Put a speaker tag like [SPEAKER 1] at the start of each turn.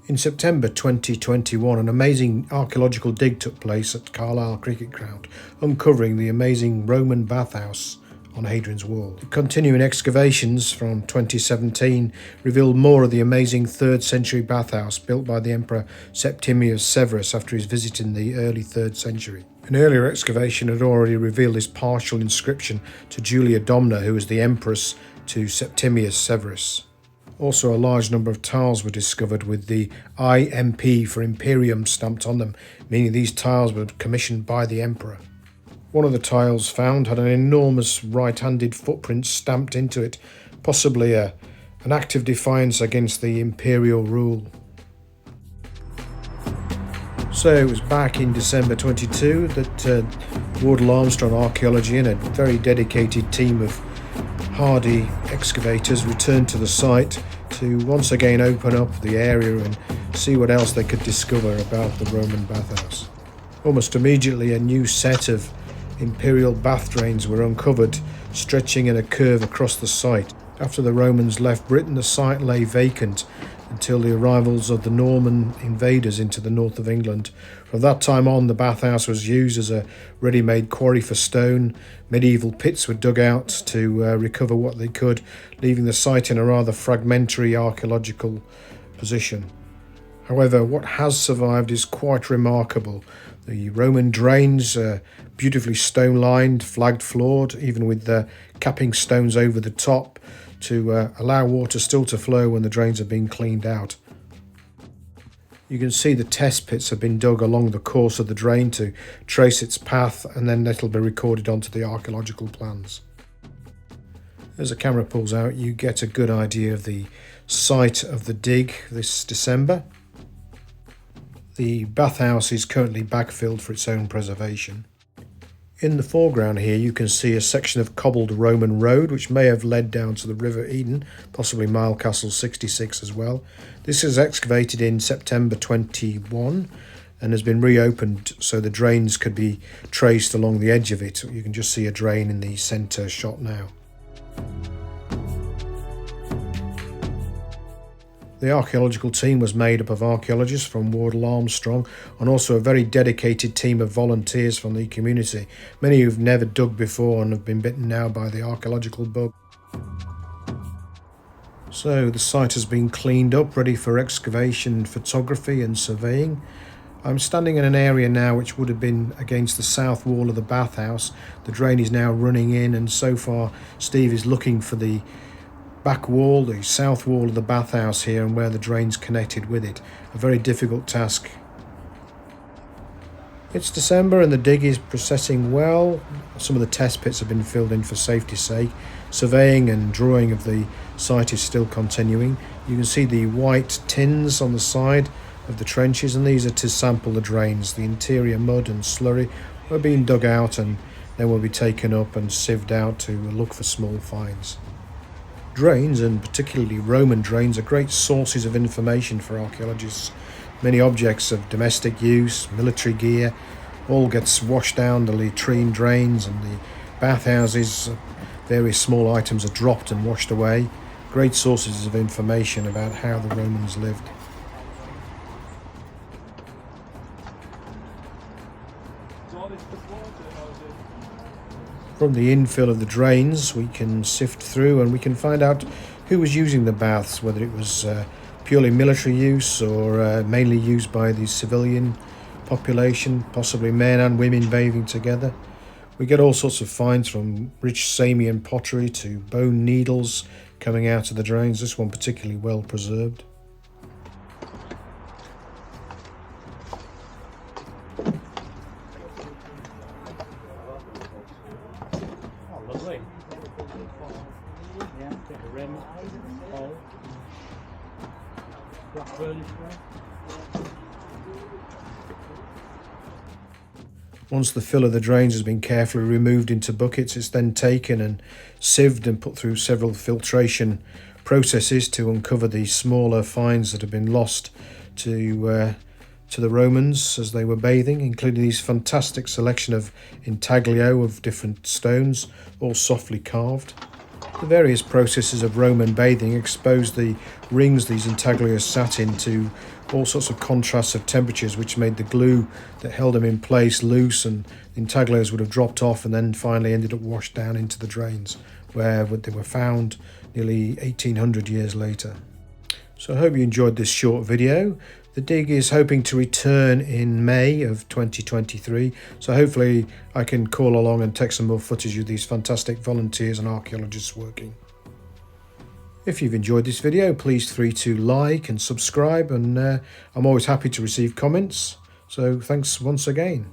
[SPEAKER 1] In September 2021, an amazing archaeological dig took place at Carlisle cricket ground, uncovering the amazing Roman bathhouse on Hadrian's Wall. The continuing excavations from 2017 revealed more of the amazing 3rd century bathhouse built by the Emperor Septimius Severus after his visit in the early 3rd century. An earlier excavation had already revealed this partial inscription to Julia Domna, who was the empress to Septimius Severus. Also, a large number of tiles were discovered with the IMP for Imperium stamped on them, meaning these tiles were commissioned by the emperor. One of the tiles found had an enormous right-handed footprint stamped into it, possibly an act of defiance against the imperial rule. So it was back in December 22 that Wardle Armstrong Archaeology and a very dedicated team of hardy excavators returned to the site to once again open up the area and see what else they could discover about the Roman bathhouse. Almost immediately a new set of imperial bath drains were uncovered, stretching in a curve across the site. After the Romans left Britain, the site lay vacant until the arrivals of the Norman invaders into the north of England. From that time on, the bathhouse was used as a ready-made quarry for stone. Medieval pits were dug out to recover what they could, leaving the site in a rather fragmentary archaeological position. However, what has survived is quite remarkable. The Roman drains, beautifully stone-lined, flagged-floored, even with the capping stones over the top to allow water still to flow when the drains have been cleaned out. You can see the test pits have been dug along the course of the drain to trace its path, and then it'll be recorded onto the archaeological plans. As the camera pulls out, you get a good idea of the site of the dig this December. The bathhouse is currently backfilled for its own preservation. In the foreground here you can see a section of cobbled Roman road which may have led down to the River Eden, possibly Milecastle 66 as well. This is excavated in September 21 and has been reopened so the drains could be traced along the edge of it. You can just see a drain in the centre shot now. The archaeological team was made up of archaeologists from Wardle Armstrong and also a very dedicated team of volunteers from the community, many who've never dug before and have been bitten now by the archaeological bug. So the site has been cleaned up, ready for excavation, photography and surveying. I'm standing in an area now which would have been against the south wall of the bathhouse. The drain is now running in, and so far Steve is looking for the back wall, the south wall of the bathhouse here, and where the drain's connected with it. A very difficult task. It's December and the dig is processing well. Some of the test pits have been filled in for safety's sake. Surveying and drawing of the site is still continuing. You can see the white tins on the side of the trenches, and these are to sample the drains. The interior mud and slurry are being dug out and then will be taken up and sieved out to look for small finds. Drains, and particularly Roman drains, are great sources of information for archaeologists. Many objects of domestic use, military gear, all gets washed down the latrine drains, and the bathhouses, various small items are dropped and washed away. Great sources of information about how the Romans lived. From the infill of the drains we can sift through and we can find out who was using the baths, whether it was purely military use or mainly used by the civilian population, possibly men and women bathing together. We get all sorts of finds, from rich Samian pottery to bone needles coming out of the drains, this one particularly well preserved.
[SPEAKER 2] Lovely. Yeah, take a rim, hole, black furniture.
[SPEAKER 1] Once the fill of the drains has been carefully removed into buckets, it's then taken and sieved and put through several filtration processes to uncover the smaller finds that have been lost to the Romans as they were bathing, including these fantastic selection of intaglio of different stones, all softly carved. The various processes of Roman bathing exposed the rings these intaglios sat in to all sorts of contrasts of temperatures, which made the glue that held them in place loose, and the intaglios would have dropped off and then finally ended up washed down into the drains, where they were found nearly 1800 years later. So I hope you enjoyed this short video. The dig is hoping to return in May of 2023, so hopefully I can call along and take some more footage of these fantastic volunteers and archaeologists working. If you've enjoyed this video, please feel free to like and subscribe, and I'm always happy to receive comments. So thanks once again.